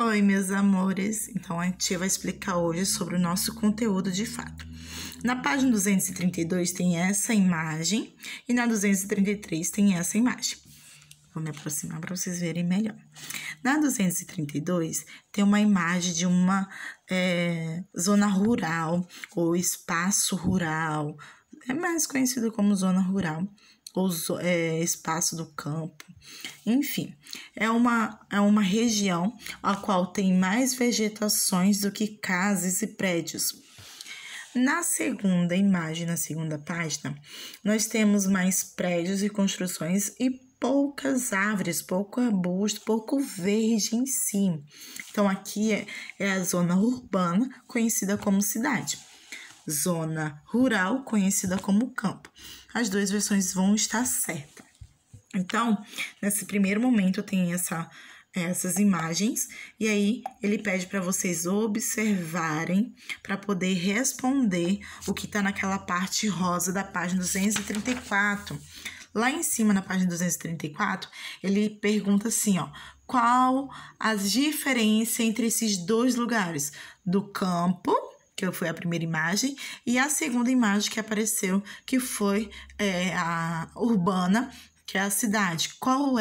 Oi, meus amores! Então, a tia vai explicar hoje sobre o nosso conteúdo de fato. Na página 232 tem essa imagem e na 233 tem essa imagem. Vou me aproximar para vocês verem melhor. Na 232 tem uma imagem de uma zona rural ou espaço rural, é mais conhecido como zona rural ou espaço do campo. Enfim, é uma região a qual tem mais vegetações do que casas e prédios. Na segunda imagem, na segunda página, nós temos mais prédios e construções e poucas árvores, pouco arbusto, pouco verde em si. Então, aqui é a zona urbana, conhecida como cidade. Zona rural, conhecida como campo. As duas versões vão estar certas. Então, nesse primeiro momento, tem essas imagens, e aí ele pede para vocês observarem para poder responder o que está naquela parte rosa da página 234. Lá em cima, na página 234, ele pergunta assim, ó, qual as diferenças entre esses dois lugares? Do campo, que foi a primeira imagem, e a segunda imagem que apareceu, que foi a urbana, que é a cidade. Qual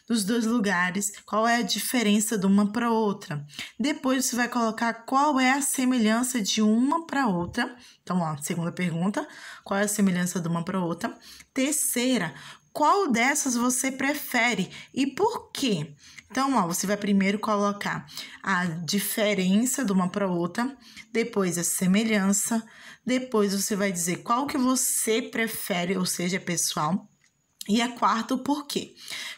dos dois lugares, qual é a diferença de uma para outra? Depois você vai colocar qual é a semelhança de uma para outra. Então, ó, segunda pergunta, qual é a semelhança de uma para outra? Terceira, qual dessas você prefere e por quê? Então, ó, você vai primeiro colocar a diferença de uma para outra, depois a semelhança, depois você vai dizer qual que você prefere, ou seja, pessoal, e a quarta, o porquê.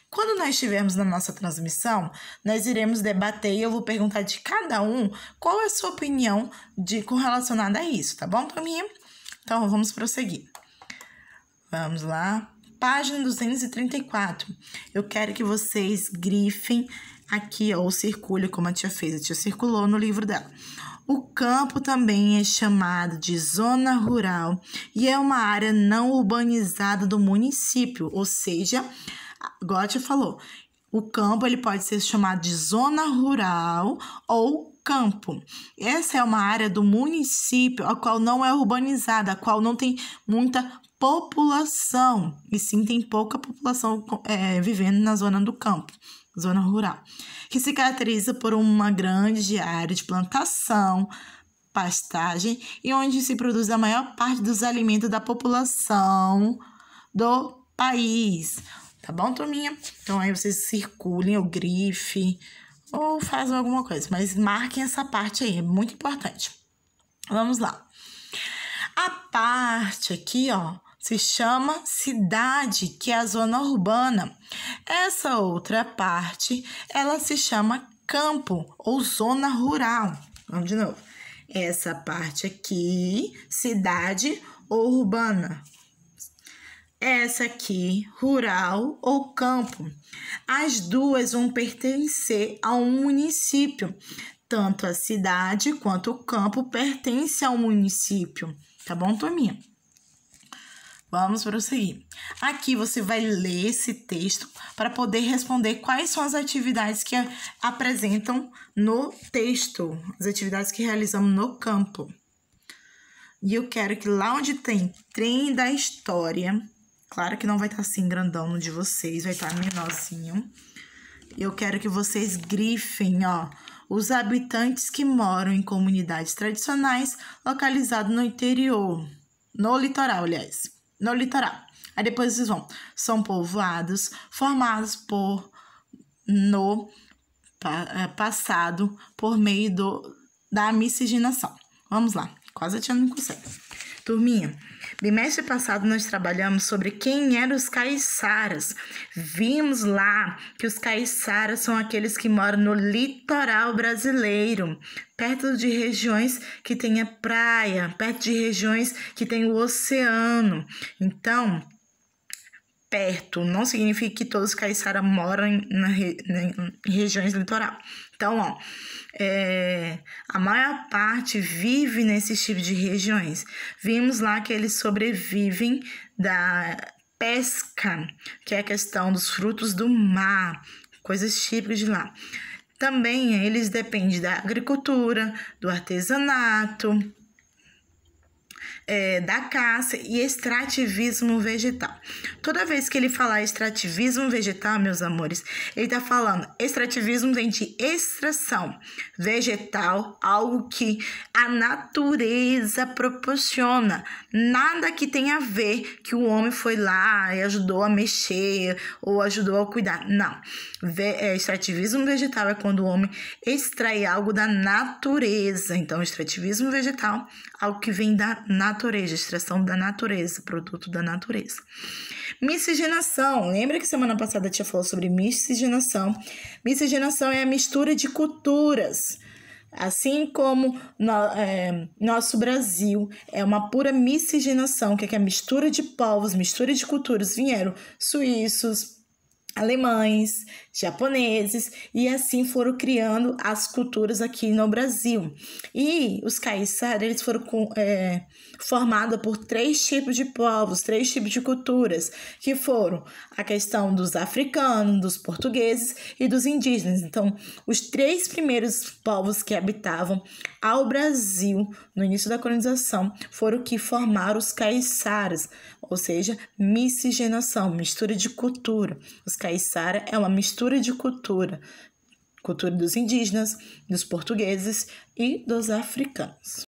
Quando nós estivermos na nossa transmissão, nós iremos debater e eu vou perguntar de cada um qual é a sua opinião com relacionada a isso, tá bom, turminha? Então, vamos prosseguir. Vamos lá. Página 234. Eu quero que vocês grifem aqui, ó, ou circulem como a tia fez. A tia circulou no livro dela. O campo também é chamado de zona rural e é uma área não urbanizada do município, ou seja, igual a tia falou, o campo ele pode ser chamado de zona rural ou campo. Essa é uma área do município a qual não é urbanizada, a qual não tem muita população, e sim tem pouca população vivendo na zona do campo, zona rural, que se caracteriza por uma grande área de plantação, pastagem e onde se produz a maior parte dos alimentos da população do país. Tá bom, turminha? Então, aí vocês circulem ou grife ou fazem alguma coisa, mas marquem essa parte aí, é muito importante. Vamos lá. A parte aqui, ó, se chama cidade, que é a zona urbana. Essa outra parte, ela se chama campo ou zona rural. Vamos de novo. Essa parte aqui, cidade ou urbana. Essa aqui, rural ou campo. As duas vão pertencer a um município. Tanto a cidade quanto o campo pertencem ao município. Tá bom, turminha? Vamos prosseguir. Aqui você vai ler esse texto para poder responder quais são as atividades que apresentam no texto, as atividades que realizamos no campo. E eu quero que lá onde tem trem da história, claro que não vai estar assim grandão no de vocês, vai estar menorzinho. Eu quero que vocês grifem, ó, os habitantes que moram em comunidades tradicionais localizadas no interior, no litoral, aliás. No litoral. Aí depois vocês vão. São povoados formados no passado por meio da miscigenação. Vamos lá. Quase a tia não consegue. Turminha, bimestre passado nós trabalhamos sobre quem eram os caiçaras. Vimos lá que os caiçaras são aqueles que moram no litoral brasileiro, perto de regiões que tem a praia, perto de regiões que tem o oceano. Então, perto não significa que todos os caiçaras moram em regiões litoral. Então, ó, a maior parte vive nesses tipos de regiões. Vimos lá que eles sobrevivem da pesca, que é a questão dos frutos do mar, coisas típicas de lá. Também eles dependem da agricultura, do artesanato, da caça e extrativismo vegetal. Toda vez que ele falar extrativismo vegetal, meus amores, ele está falando, extrativismo vem de extração vegetal, algo que a natureza proporciona, nada que tenha a ver que o homem foi lá e ajudou a mexer ou ajudou a cuidar, não. Extrativismo vegetal é quando o homem extrai algo da natureza, então extrativismo vegetal, algo que vem da natureza, extração da natureza, produto da natureza. Miscigenação, lembra que semana passada a tia falou sobre miscigenação? Miscigenação é a mistura de culturas. Assim como nosso Brasil é uma pura miscigenação, que é a mistura de povos, mistura de culturas, vieram suíços, alemães, japoneses, e assim foram criando as culturas aqui no Brasil. E os caiçaras, eles foram formados por 3 tipos de povos, 3 tipos de culturas, que foram a questão dos africanos, dos portugueses e dos indígenas. Então, os 3 primeiros povos que habitavam ao Brasil no início da colonização foram que formaram os caiçaras, ou seja, miscigenação, mistura de cultura. Os caiçara é uma mistura de cultura dos indígenas, dos portugueses e dos africanos.